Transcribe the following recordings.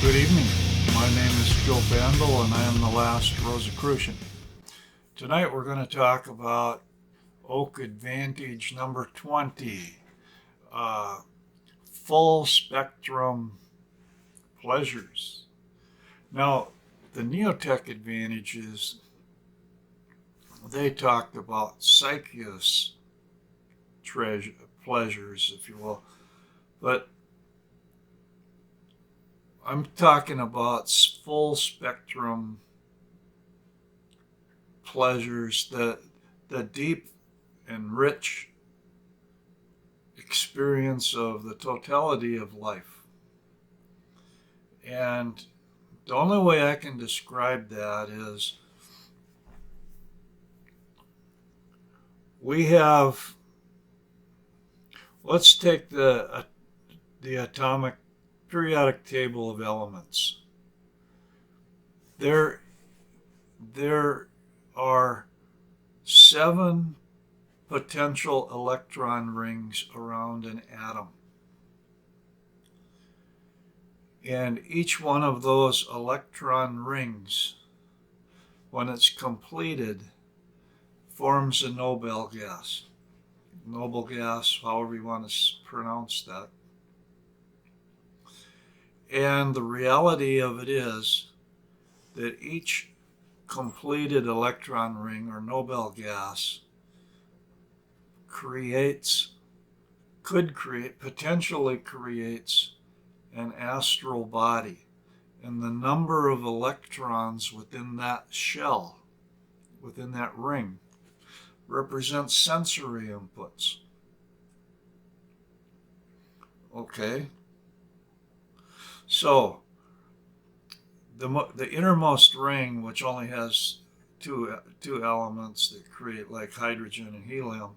Good evening. My name is Joe Bandel and I am the last Rosicrucian. Tonight we're going to talk about Oak Advantage number 20, uh, full spectrum pleasures. Now, the Neotech advantages, they talked about psychous pleasures, if you will, but I'm talking about full spectrum pleasures, the deep and rich experience of the totality of life. And the only way I can describe that is we have, let's take the atomic periodic table of elements. There are 7 potential electron rings around an atom. And each one of those electron rings, when it's completed, forms a noble gas. Noble gas, however you want to pronounce that. And the reality of it is that each completed electron ring or noble gas potentially creates an astral body. And the number of electrons within that shell, within that ring, represents sensory inputs. Okay? So, the innermost ring, which only has two elements that create like hydrogen and helium,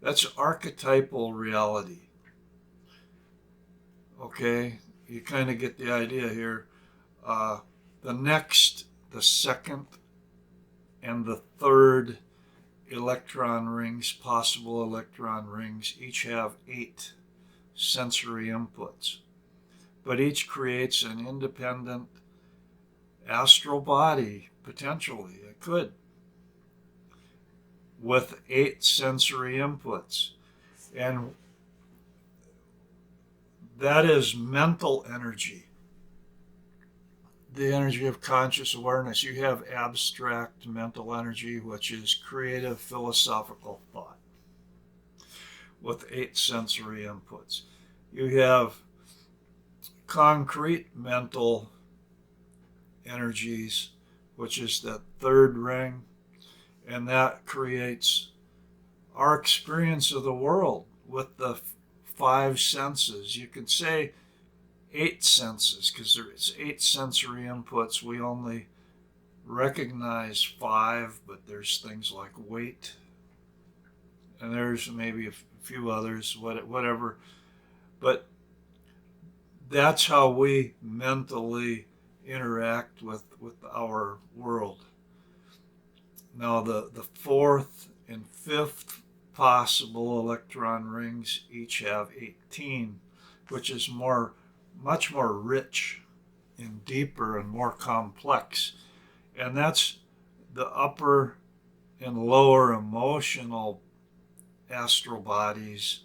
that's archetypal reality. Okay, you kind of get the idea here. The second, and the third possible electron rings, each have 8 sensory inputs. But each creates an independent astral body, potentially. It could, with 8 sensory inputs. And that is mental energy, the energy of conscious awareness. You have abstract mental energy, which is creative philosophical thought, with 8 sensory inputs. You have concrete mental energies, which is that third ring, and that creates our experience of the world with the 5 senses. You could say 8 senses, because there's 8 sensory inputs. We only recognize 5, but there's things like weight, and there's maybe a few others, whatever. But that's how we mentally interact with our world. Now, the 4th and 5th possible electron rings each have 18, which is much more rich and deeper and more complex. And that's the upper and lower emotional astral bodies,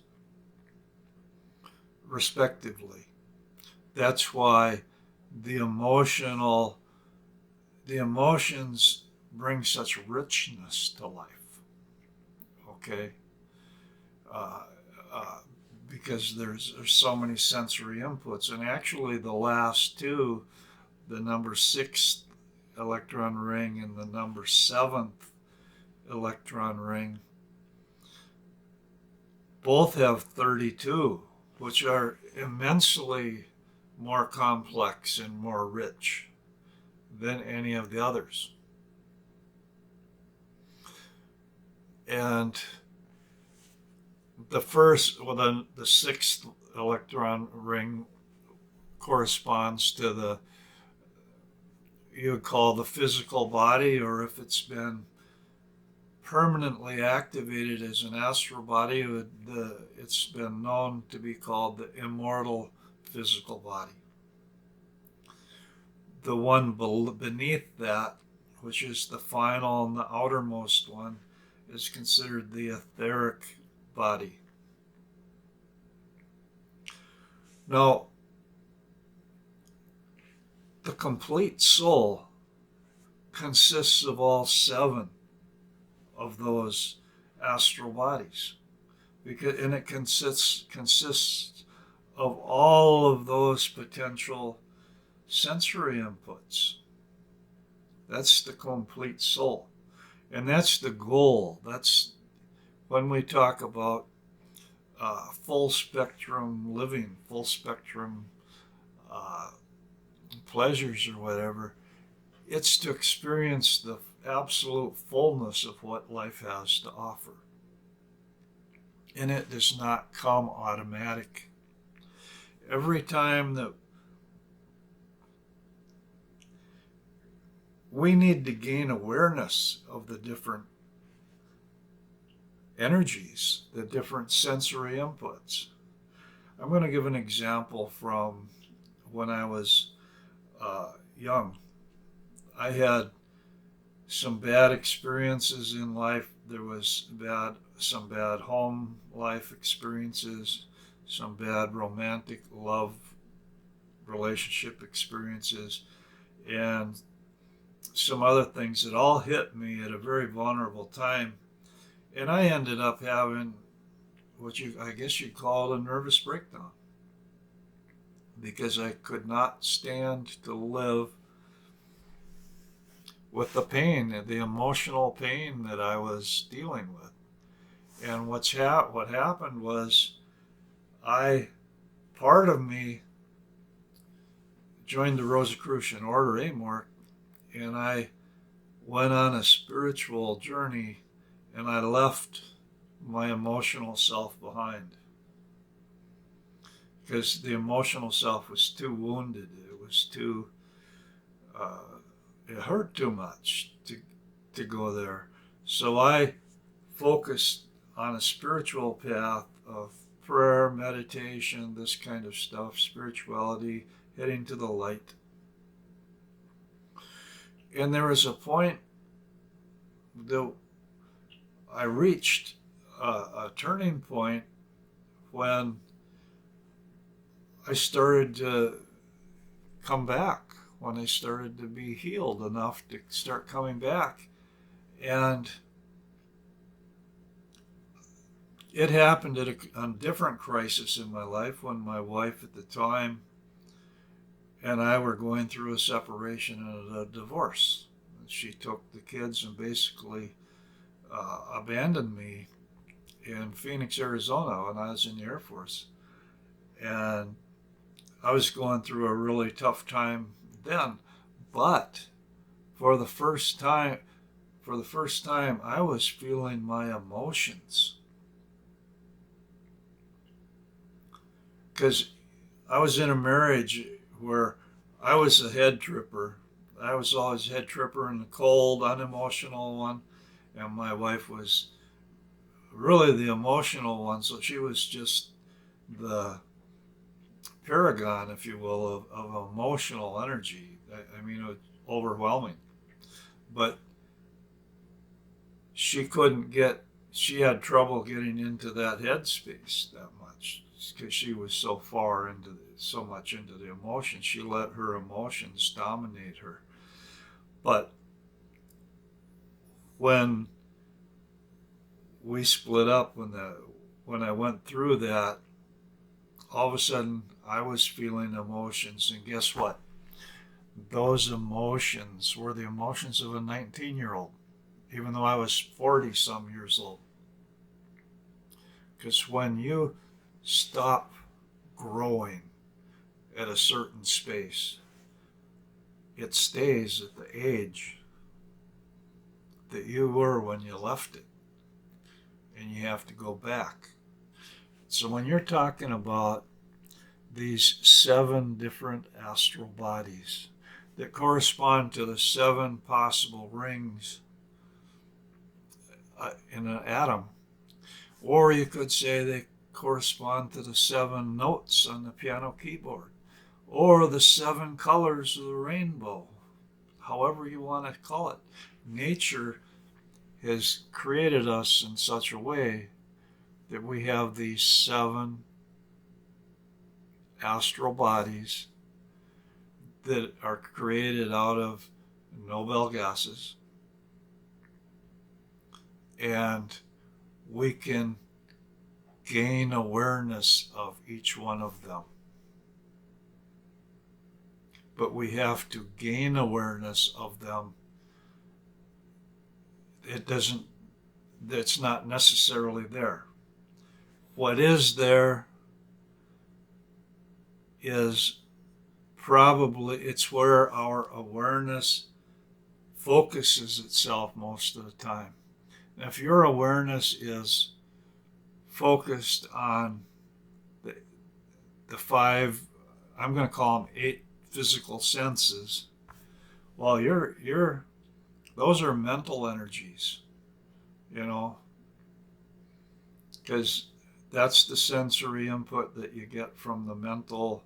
respectively. That's why the emotions bring such richness to life. Okay, because there's so many sensory inputs, and actually the last 2, the number 6th electron ring and the number 7th electron ring, both have 32, which are immensely more complex and more rich than any of the others. And the 6th electron ring corresponds to you would call the physical body, or if it's been permanently activated as an astral body, it's been known to be called the immortal physical body. the one beneath that, which is the final and the outermost one, is considered the etheric body. Now, the complete soul consists of all 7 of those astral bodies, and it consists of all of those potential sensory inputs. That's the complete soul, and that's the goal. That's when we talk about full spectrum living, full spectrum pleasures or whatever. It's to experience the absolute fullness of what life has to offer. And it does not come automatic. Every time that we need to gain awareness of the different energies, the different sensory inputs. I'm going to give an example from when I was young. I had some bad experiences in life. There was some bad home life experiences, some bad romantic love relationship experiences, and some other things that all hit me at a very vulnerable time. And I ended up having I guess you'd call it a nervous breakdown, because I could not stand to live with the pain, the emotional pain that I was dealing with. And what happened was, part of me joined the Rosicrucian Order, Amor, and I went on a spiritual journey, and I left my emotional self behind, because the emotional self was too wounded. It was too, it hurt too much to go there. So I focused on a spiritual path of prayer, meditation, this kind of stuff, spirituality, heading to the light. And there was a point that I reached a turning point when I started to come back, when I started to be healed enough to start coming back. And it happened at a different crisis in my life, when my wife at the time and I were going through a separation and a divorce. She took the kids and basically abandoned me in Phoenix, Arizona, when I was in the Air Force. And I was going through a really tough time then. But for the first time, I was feeling my emotions. Because I was in a marriage where I was a head tripper. I was always head tripper and the cold, unemotional one. And my wife was really the emotional one. So she was just the paragon, if you will, of emotional energy. I mean, it was overwhelming. But she had trouble getting into that headspace that much, because she was so much into the emotions. She let her emotions dominate her. But when we split up, when I went through that, all of a sudden I was feeling emotions, and guess what? Those emotions were the emotions of a 19-year-old, even though I was 40-some years old. Because when you stop growing at a certain space, it stays at the age that you were when you left it, and you have to go back. So when you're talking about these 7 different astral bodies that correspond to the 7 possible rings in an atom, or you could say they correspond to the 7 notes on the piano keyboard, or the 7 colors of the rainbow, however you want to call it. Nature has created us in such a way that we have these 7 astral bodies that are created out of noble gases, and we can gain awareness of each one of them. But we have to gain awareness of them. It's not necessarily there. What is there is probably, it's where our awareness focuses itself most of the time. Now, if your awareness is focused on the 5, I'm going to call them 8 physical senses, well, those are mental energies, because that's the sensory input that you get from the mental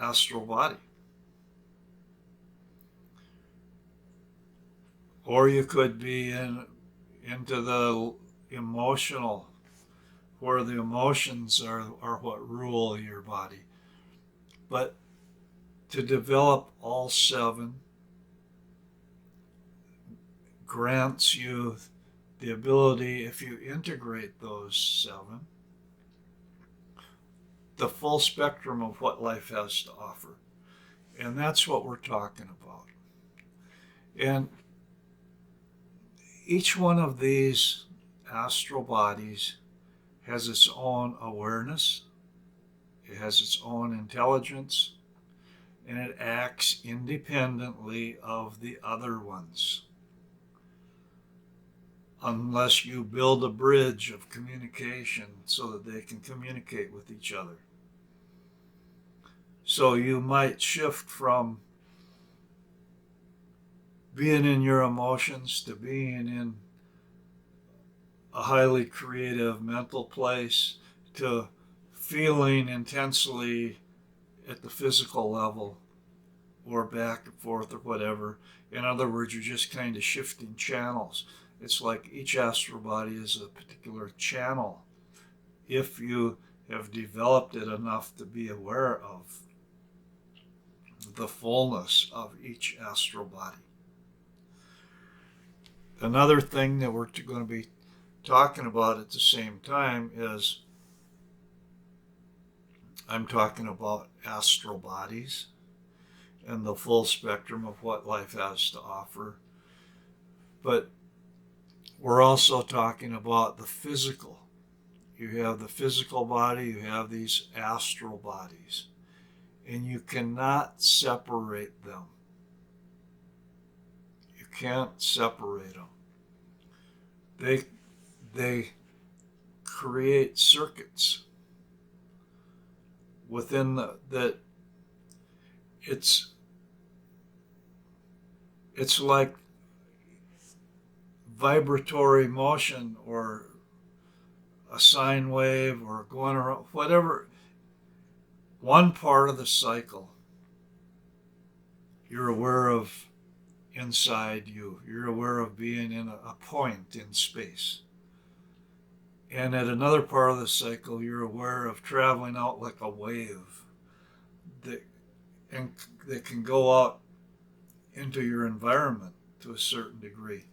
astral body. Or you could be into the emotional, where the emotions are what rule your body. But to develop all 7 grants you the ability, if you integrate those 7, the full spectrum of what life has to offer. And that's what we're talking about. And each one of these astral bodies has its own awareness, it has its own intelligence, and it acts independently of the other ones, unless you build a bridge of communication so that they can communicate with each other. So you might shift from being in your emotions to being in a highly creative mental place to feeling intensely at the physical level, or back and forth or whatever. In other words, you're just kind of shifting channels. It's like each astral body is a particular channel if you have developed it enough to be aware of the fullness of each astral body. Another thing that we're going to be talking about at the same time is, I'm talking about astral bodies and the full spectrum of what life has to offer. But we're also talking about the physical. You have the physical body, you have these astral bodies, and you cannot separate them. You can't separate them. They create circuits within that. It's like vibratory motion, or a sine wave, or going around, whatever. One part of the cycle you're aware of inside you. You're aware of being in a point in space. And at another part of the cycle, you're aware of traveling out like a wave that can go out into your environment to a certain degree.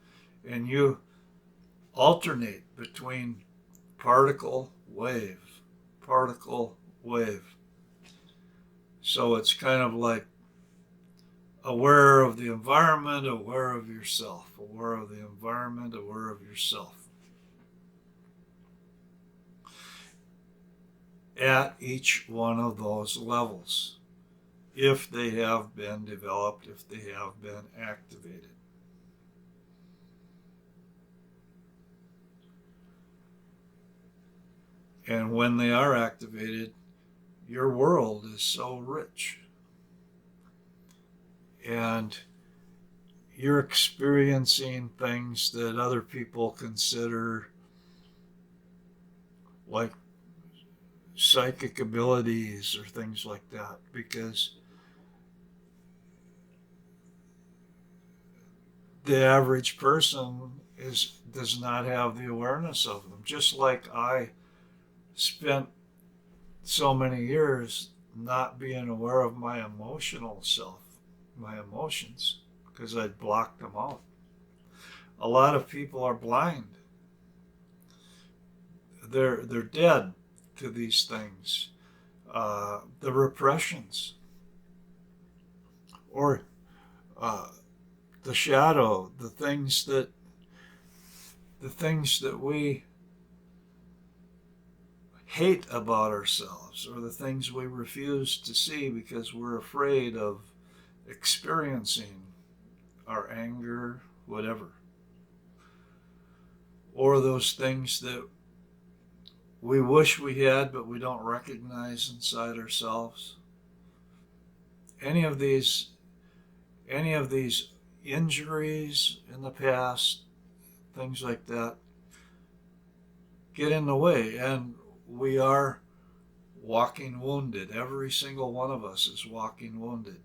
And you alternate between particle, wave, particle, wave. So it's kind of like aware of the environment, aware of yourself, aware of the environment, aware of yourself. At each one of those levels, if they have been developed, if they have been activated. And when they are activated, your world is so rich. And you're experiencing things that other people consider like psychic abilities or things like that, because the average person does not have the awareness of them. Just like I spent so many years not being aware of my emotional self, my emotions, because I'd blocked them out. A lot of people are blind. They're dead to these things. The repressions, or uh, the shadow, the things that we hate about ourselves, or the things we refuse to see because we're afraid of experiencing our anger, whatever, or those things that we wish we had but we don't recognize inside ourselves. Any of these, any of these injuries in the past, things like that, get in the way, and we are walking wounded. Every single one of us is walking wounded,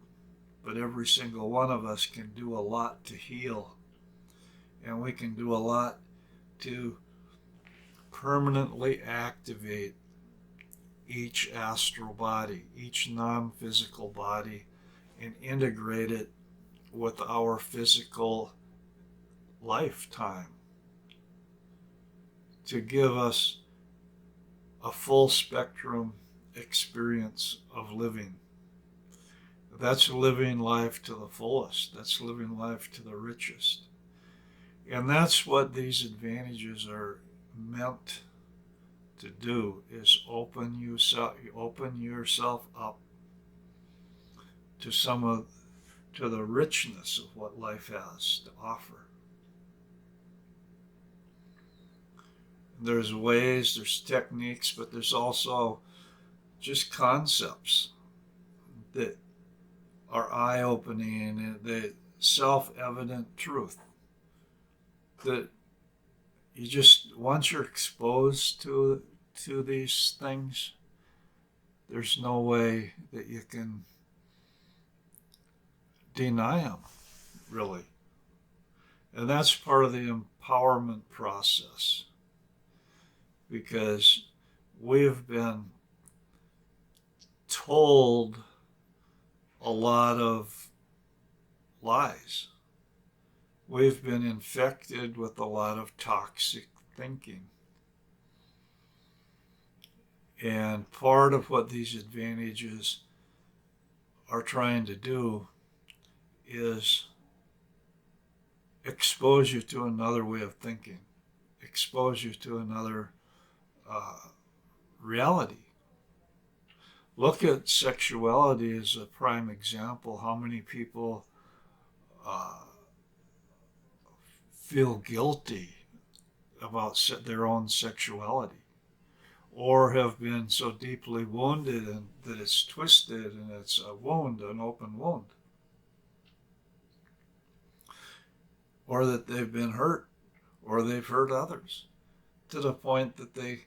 but every single one of us can do a lot to heal, and we can do a lot to permanently activate each astral body, each non-physical body, and integrate it with our physical lifetime to give us a full spectrum experience of living. That's living life to the fullest. That's living life to the richest. And that's what these advantages are meant to do, is open yourself up to to the richness of what life has to offer. There's ways, there's techniques, but there's also just concepts that are eye-opening, and the self-evident truth that you just, once you're exposed to these things, there's no way that you can deny them, really. And that's part of the empowerment process, because we've been told a lot of lies. We've been infected with a lot of toxic thinking. And part of what these advantages are trying to do is expose you to another way of thinking, expose you to another reality. Look at sexuality as a prime example. How many people uh, feel guilty about their own sexuality, or have been so deeply wounded and that it's twisted and it's a wound, an open wound, or that they've been hurt, or they've hurt others to the point that they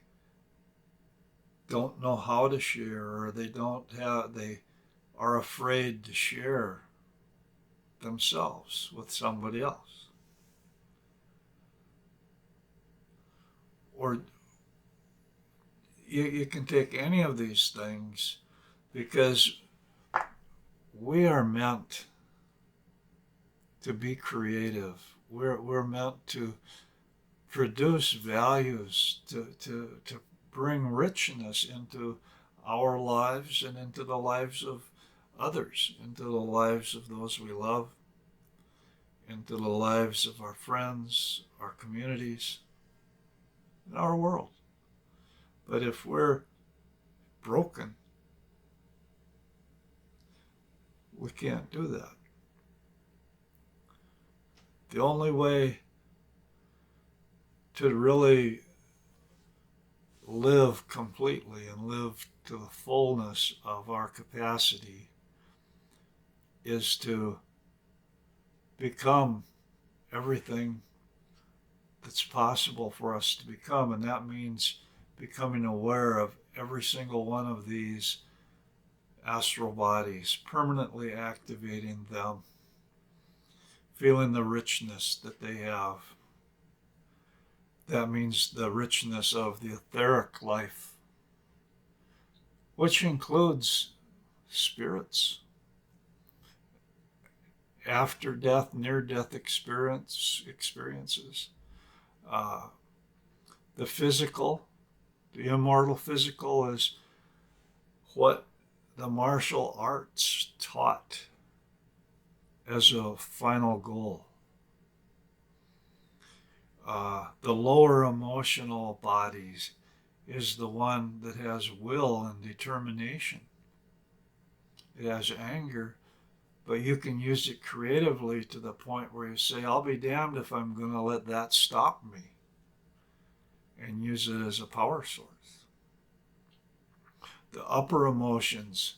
don't know how to share, or they are afraid to share themselves with somebody else. Or you can take any of these things, because we are meant to be creative. We're meant to produce values, to bring richness into our lives and into the lives of others, into the lives of those we love, into the lives of our friends, our communities, and our world. But if we're broken, we can't do that. The only way to really live completely and live to the fullness of our capacity is to become everything that's possible for us to become. And that means becoming aware of every single one of these astral bodies, permanently activating them, feeling the richness that they have. That means the richness of the etheric life, which includes spirits, after death, near death experiences, uh, the physical, the immortal physical is what the martial arts taught as a final goal. The lower emotional bodies is the one that has will and determination. It has anger, but you can use it creatively to the point where you say, I'll be damned if I'm going to let that stop me, and use it as a power source. The upper emotions,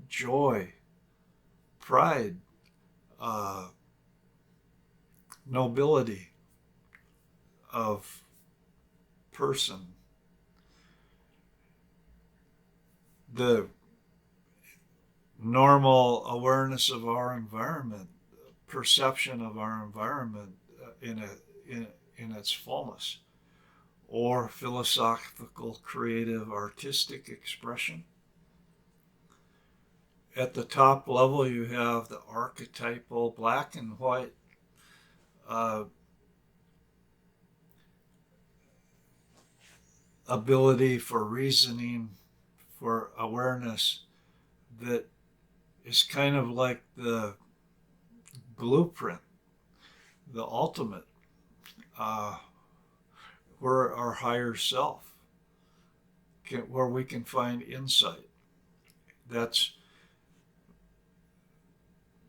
joy, pride, nobility of person, the normal awareness of our environment, perception of our environment in its fullness, or philosophical, creative, artistic expression. At the top level, you have the archetypal black and white ability for reasoning, for awareness, that is kind of like the blueprint, the ultimate, where our higher self, where we can find insight. That's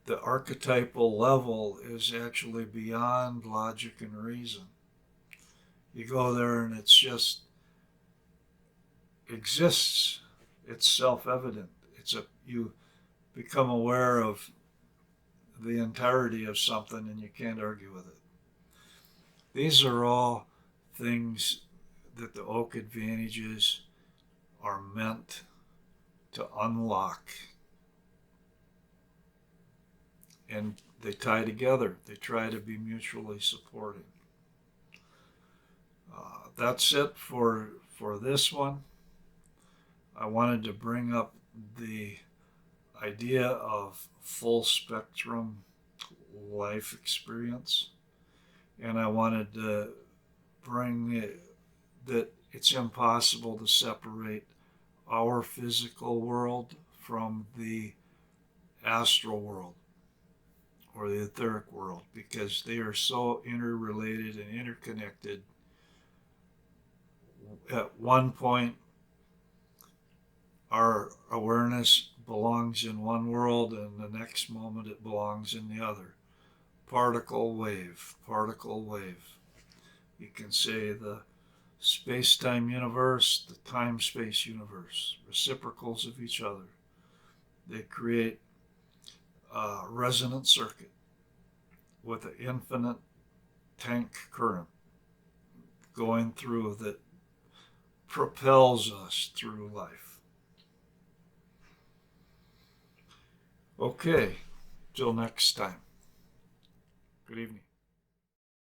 the archetypal level is actually beyond logic and reason. You go there and it's just exists. It's self-evident. You become aware of the entirety of something and you can't argue with it. These are all things that the oak advantages are meant to unlock. And they tie together. They try to be mutually supporting. That's it for this one. I wanted to bring up the idea of full spectrum life experience. And I wanted to bring it that it's impossible to separate our physical world from the astral world or the etheric world, because they are so interrelated and interconnected. At one point, our awareness belongs in one world, and the next moment it belongs in the other. Particle wave, particle wave. You can say the space-time universe, the time-space universe, reciprocals of each other. They create a resonant circuit with an infinite tank current going through that propels us through life. Okay, till next time. Good evening.